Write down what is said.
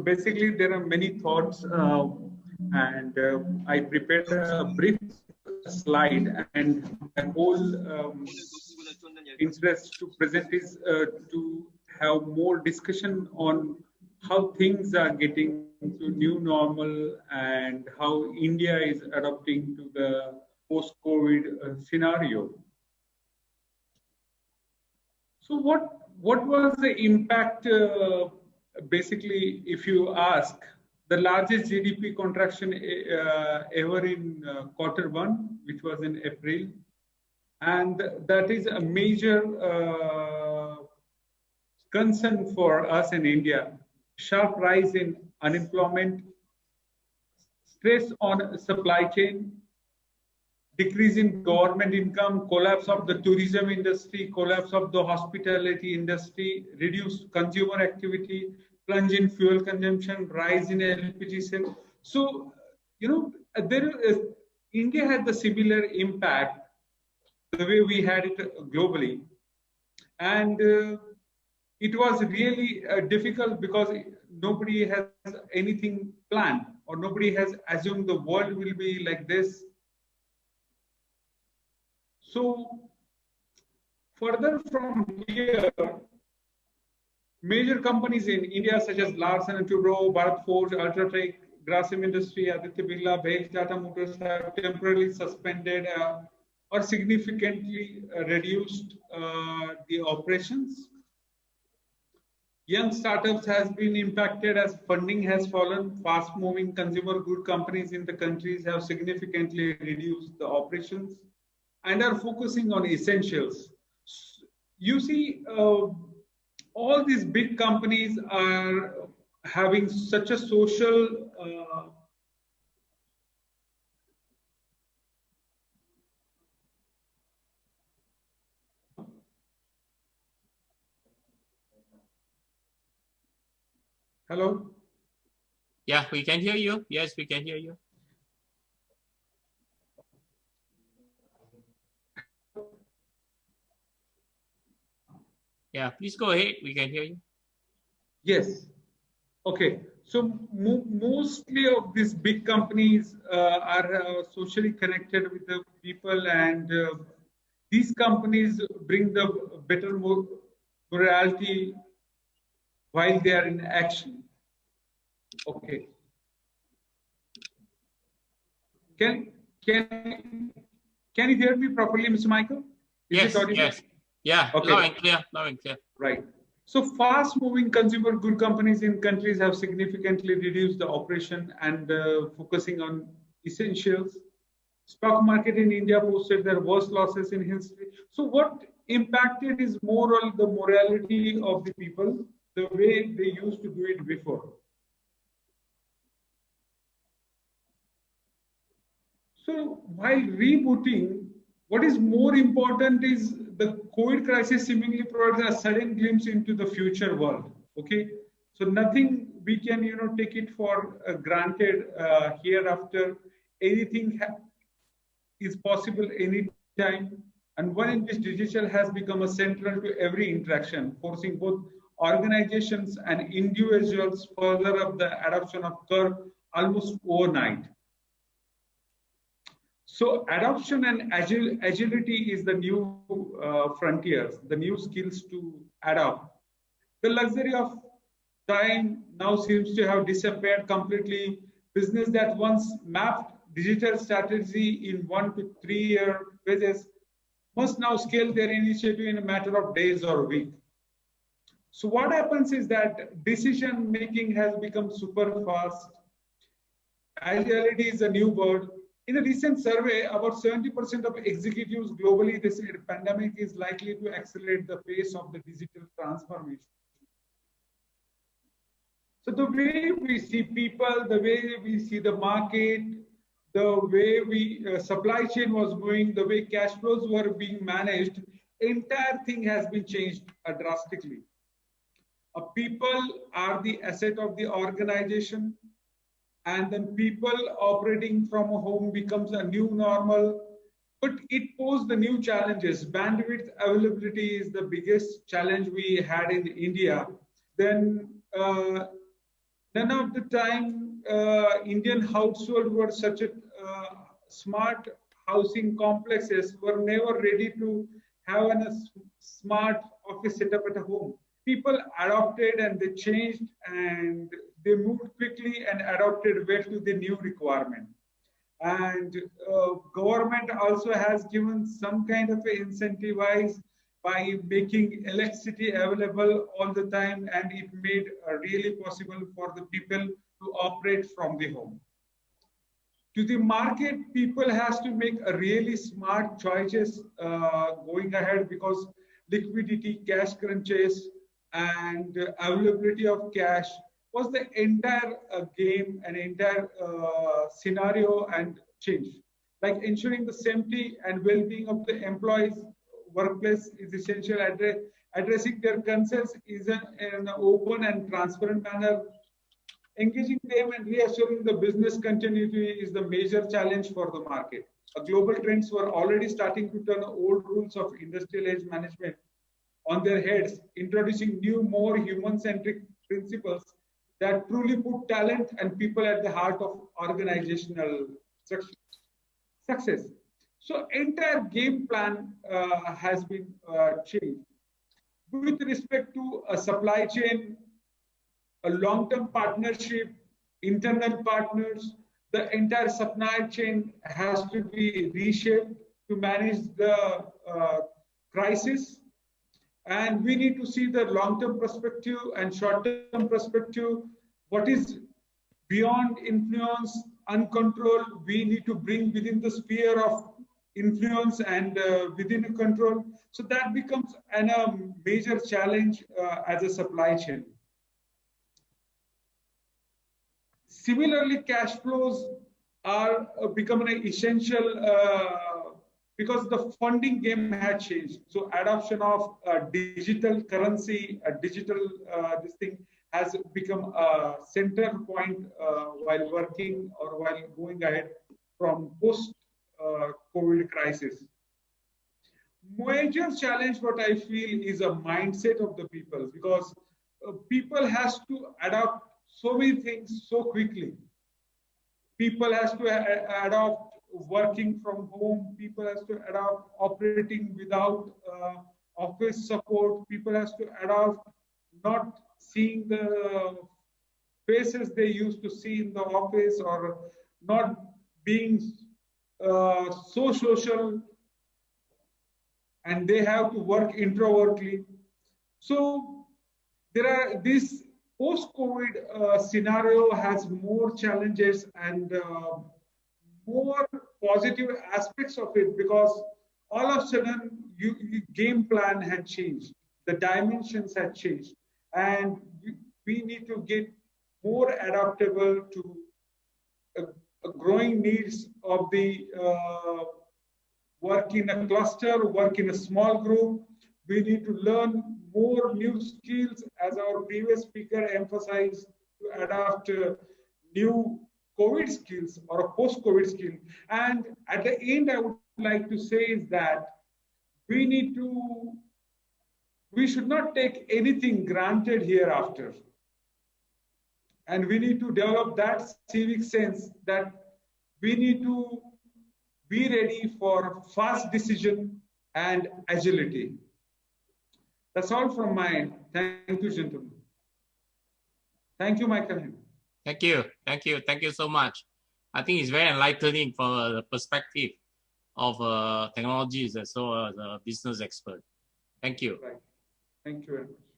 basically there are many thoughts, and I prepared a brief slide, and my whole interest to present is to have more discussion on how things are getting to new normal and how India is adapting to the post-COVID scenario. So what was the impact, basically, if you ask, the largest GDP contraction ever in Q1, which was in April, and that is a major concern for us in India. Sharp rise in unemployment, stress on supply chain, decrease in government income, collapse of the tourism industry, collapse of the hospitality industry, reduced consumer activity, plunge in fuel consumption, rise in LPG sales. So, India had the similar impact the way we had it globally. And it was really difficult because nobody has anything planned, or nobody has assumed the world will be like this. So further from here, major companies in India such as Larsen & Toubro, Bharat Forge, Ultratech, Grasim Industry, Aditya Birla, BHEL, Tata Motors have temporarily suspended or significantly reduced the operations. Young startups has been impacted as funding has fallen. Fast-moving consumer good companies in the countries have significantly reduced the operations and are focusing on essentials. You see, all these big companies are having such a social Hello? Yeah, we can hear you. Yes, we can hear you. Yeah, please go ahead. We can hear you. Yes. Okay. So mostly of these big companies are socially connected with the people, and these companies bring the better morality while they are in action. Okay. Can you hear me properly, Mr. Michael? Yes. Yes. Yeah. Okay. Loud and clear. Loud and clear. Right. So fast-moving consumer good companies in countries have significantly reduced the operation and focusing on essentials. Stock market in India posted their worst losses in history. So what impacted is more on the morality of the people, the way they used to do it before. So while rebooting, what is more important is the COVID crisis seemingly provides a sudden glimpse into the future world. Okay, so nothing we can take it for granted hereafter. Anything is possible anytime, and one in which digital has become a central to every interaction, forcing both organizations and individuals further up the adoption of curve almost overnight. So adoption and agility is the new frontiers, the new skills to adopt. The luxury of time now seems to have disappeared completely. Business that once mapped digital strategy in 1 to 3 year phases must now scale their initiative in a matter of days or weeks. So what happens is that decision making has become super fast. Agility is a new word. In a recent survey, about 70% of executives globally, they said pandemic is likely to accelerate the pace of the digital transformation. So the way we see people, the way we see the market, the way we supply chain was going, the way cash flows were being managed, entire thing has been changed drastically. People are the asset of the organization. And then people operating from home becomes a new normal, but it posed the new challenges. Bandwidth availability is the biggest challenge we had in India. Then None of the time Indian households were such a smart housing complexes were never ready to have a smart office setup at home. People adopted and they changed and they moved quickly and adopted well to the new requirement. And government also has given some kind of a incentivize by making electricity available all the time, and it made really possible for the people to operate from the home. To the market, people has to make a really smart choices going ahead, because liquidity, cash crunches, and availability of cash was the entire game and entire scenario and change. Like ensuring the safety and well-being of the employees workplace is essential. Addressing their concerns is in an open and transparent manner. Engaging them and reassuring the business continuity is the major challenge for the market. Global trends were already starting to turn old rules of industrial age management on their heads, introducing new, more human-centric principles that truly put talent and people at the heart of organizational success. So entire game plan has been changed. With respect to a supply chain, a long-term partnership, internal partners, the entire supply chain has to be reshaped to manage the crisis. And we need to see the long-term perspective and short-term perspective. What is beyond influence, uncontrolled, we need to bring within the sphere of influence and within a control. So that becomes a major challenge as a supply chain. Similarly, cash flows are becoming essential because the funding game had changed. So adoption of digital currency, digital this thing has become a center point while working or while going ahead from post COVID crisis. Major challenge what I feel is a mindset of the people, because people has to adapt so many things so quickly. People has to adopt working from home. People has to adopt operating without office support. People has to adopt not seeing the faces they used to see in the office, or not being so social, and they have to work introvertly. So there are this post-COVID scenario has more challenges and more positive aspects of it, because all of a sudden game plan had changed, the dimensions had changed, and we need to get more adaptable to growing needs of the work in a cluster, work in a small group. We need to learn more new skills, as our previous speaker emphasized, to adapt new COVID skills or a post-COVID skill. And at the end, I would like to say is that we should not take anything granted hereafter. And we need to develop that civic sense that we need to be ready for fast decision and agility. That's all from my end. Thank you, gentlemen. Thank you, Michael. Thank you. Thank you. Thank you so much. I think it's very enlightening from the perspective of technologies as well as a business expert. Thank you. Right. Thank you very much.